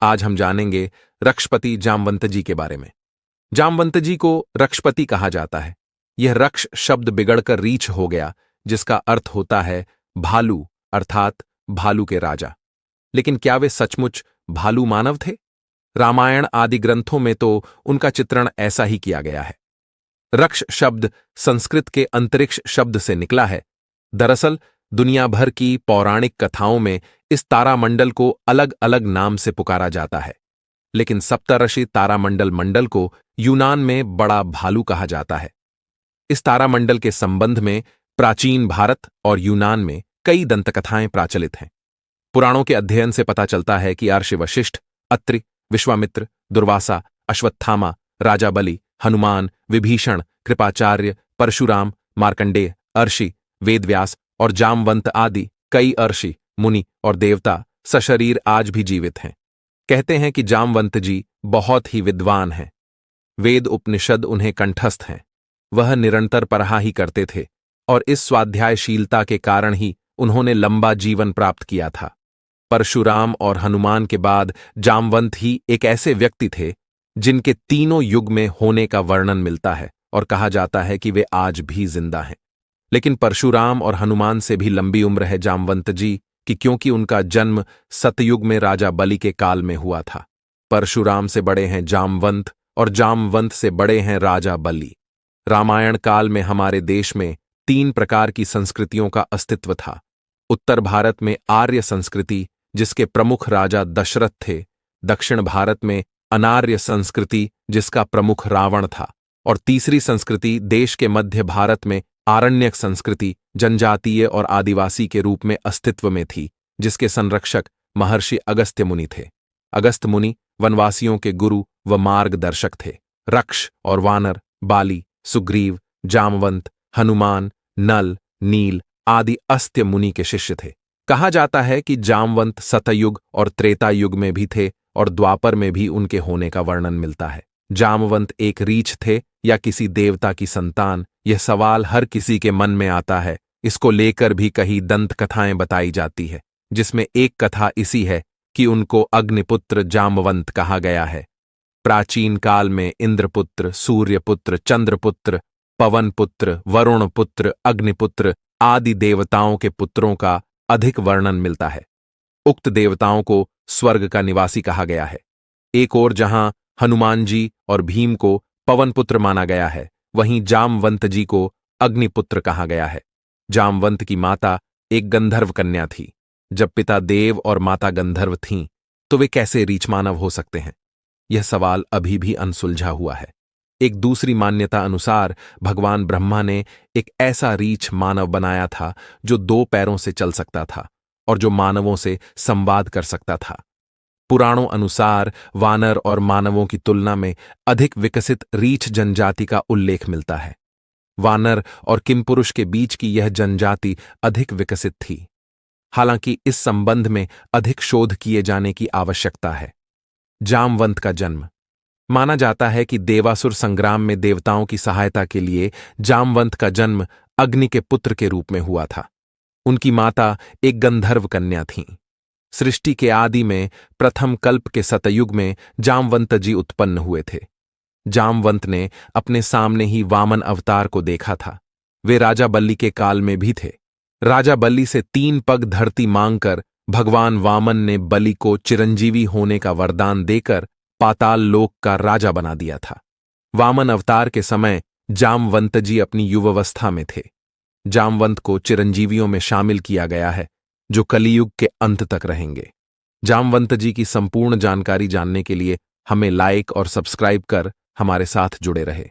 आज हम जानेंगे रक्षपति जामवंत जी के बारे में। जामवंत जी को रक्षपति कहा जाता है। यह रक्ष शब्द बिगड़कर रीछ हो गया, जिसका अर्थ होता है भालू, अर्थात भालू के राजा। लेकिन क्या वे सचमुच भालू मानव थे? रामायण आदि ग्रंथों में तो उनका चित्रण ऐसा ही किया गया है। रक्ष शब्द संस्कृत के अंतरिक्ष शब्द से निकला है। दरअसल दुनिया भर की पौराणिक कथाओं में इस तारामंडल को अलग अलग नाम से पुकारा जाता है, लेकिन सप्तऋषि तारामंडल मंडल को यूनान में बड़ा भालू कहा जाता है। इस तारामंडल के संबंध में प्राचीन भारत और यूनान में कई दंतकथाएं प्रचलित हैं। पुराणों के अध्ययन से पता चलता है कि अर्षि वशिष्ठ, अत्रि, विश्वामित्र, दुर्वासा, अश्वत्थामा, राजा बलि, हनुमान, विभीषण, कृपाचार्य, परशुराम, मार्कंडेय, अर्षि, वेदव्यास और जामवंत आदि कई अर्षि, मुनि और देवता सशरीर आज भी जीवित हैं। कहते हैं कि जामवंत जी बहुत ही विद्वान हैं। वेद उपनिषद उन्हें कंठस्थ हैं। वह निरंतर पढ़ा ही करते थे और इस स्वाध्यायशीलता के कारण ही उन्होंने लंबा जीवन प्राप्त किया था। परशुराम और हनुमान के बाद जामवंत ही एक ऐसे व्यक्ति थे जिनके तीनों युग में होने का वर्णन मिलता है और कहा जाता है कि वे आज भी जिंदा हैं। लेकिन परशुराम और हनुमान से भी लंबी उम्र है जामवंत जी की, क्योंकि उनका जन्म सतयुग में राजा बलि के काल में हुआ था। परशुराम से बड़े हैं जामवंत और जामवंत से बड़े हैं राजा बलि। रामायण काल में हमारे देश में 3 प्रकार की संस्कृतियों का अस्तित्व था। उत्तर भारत में आर्य संस्कृति, जिसके प्रमुख राजा दशरथ थे। दक्षिण भारत में अनार्य संस्कृति, जिसका प्रमुख रावण था। और तीसरी संस्कृति देश के मध्य भारत में आरण्यक संस्कृति, जनजातीय और आदिवासी के रूप में अस्तित्व में थी, जिसके संरक्षक महर्षि अगस्त्य मुनि थे। अगस्त मुनि वनवासियों के गुरु व मार्गदर्शक थे। रक्ष और वानर, बाली, सुग्रीव, जामवंत, हनुमान, नल, नील आदि अस्त्य मुनि के शिष्य थे। कहा जाता है कि जामवंत सतयुग और त्रेता युग में भी थे और द्वापर में भी उनके होने का वर्णन मिलता है। जामवंत एक रीछ थे या किसी देवता की संतान? यह सवाल हर किसी के मन में आता है। इसको लेकर भी कई दंत कथाएं बताई जाती है, जिसमें एक कथा इसी है कि उनको अग्निपुत्र जामवंत कहा गया है। प्राचीन काल में इंद्रपुत्र, सूर्यपुत्र, चंद्रपुत्र, पवनपुत्र, वरुणपुत्र, अग्निपुत्र आदि देवताओं के पुत्रों का अधिक वर्णन मिलता है। उक्त देवताओं को स्वर्ग का निवासी कहा गया है। एक ओर जहां हनुमान जी और भीम को पवनपुत्र माना गया है, वहीं जामवंत जी को अग्निपुत्र कहा गया है। जामवंत की माता एक गंधर्व कन्या थी। जब पिता देव और माता गंधर्व थीं, तो वे कैसे रीछ मानव हो सकते हैं? यह सवाल अभी भी अनसुलझा हुआ है। एक दूसरी मान्यता अनुसार भगवान ब्रह्मा ने एक ऐसा रीछ मानव बनाया था जो 2 पैरों से चल सकता था और जो मानवों से संवाद कर सकता था। पुराणों अनुसार वानर और मानवों की तुलना में अधिक विकसित रीछ जनजाति का उल्लेख मिलता है। वानर और किमपुरुष के बीच की यह जनजाति अधिक विकसित थी। हालांकि इस संबंध में अधिक शोध किए जाने की आवश्यकता है। जामवंत का जन्म माना जाता है कि देवासुर संग्राम में देवताओं की सहायता के लिए जामवंत का जन्म अग्नि के पुत्र के रूप में हुआ था। उनकी माता एक गंधर्व कन्या थीं। सृष्टि के आदि में प्रथम कल्प के सतयुग में जामवंत जी उत्पन्न हुए थे। जामवंत ने अपने सामने ही वामन अवतार को देखा था। वे राजा बलि के काल में भी थे। राजा बलि से 3 पग धरती मांगकर भगवान वामन ने बलि को चिरंजीवी होने का वरदान देकर पाताल लोक का राजा बना दिया था। वामन अवतार के समय जामवंत जी अपनी युवावस्था में थे। जामवंत को चिरंजीवियों में शामिल किया गया है, जो कलियुग के अंत तक रहेंगे। जामवंत जी की संपूर्ण जानकारी जानने के लिए हमें लाइक और सब्सक्राइब कर हमारे साथ जुड़े रहे।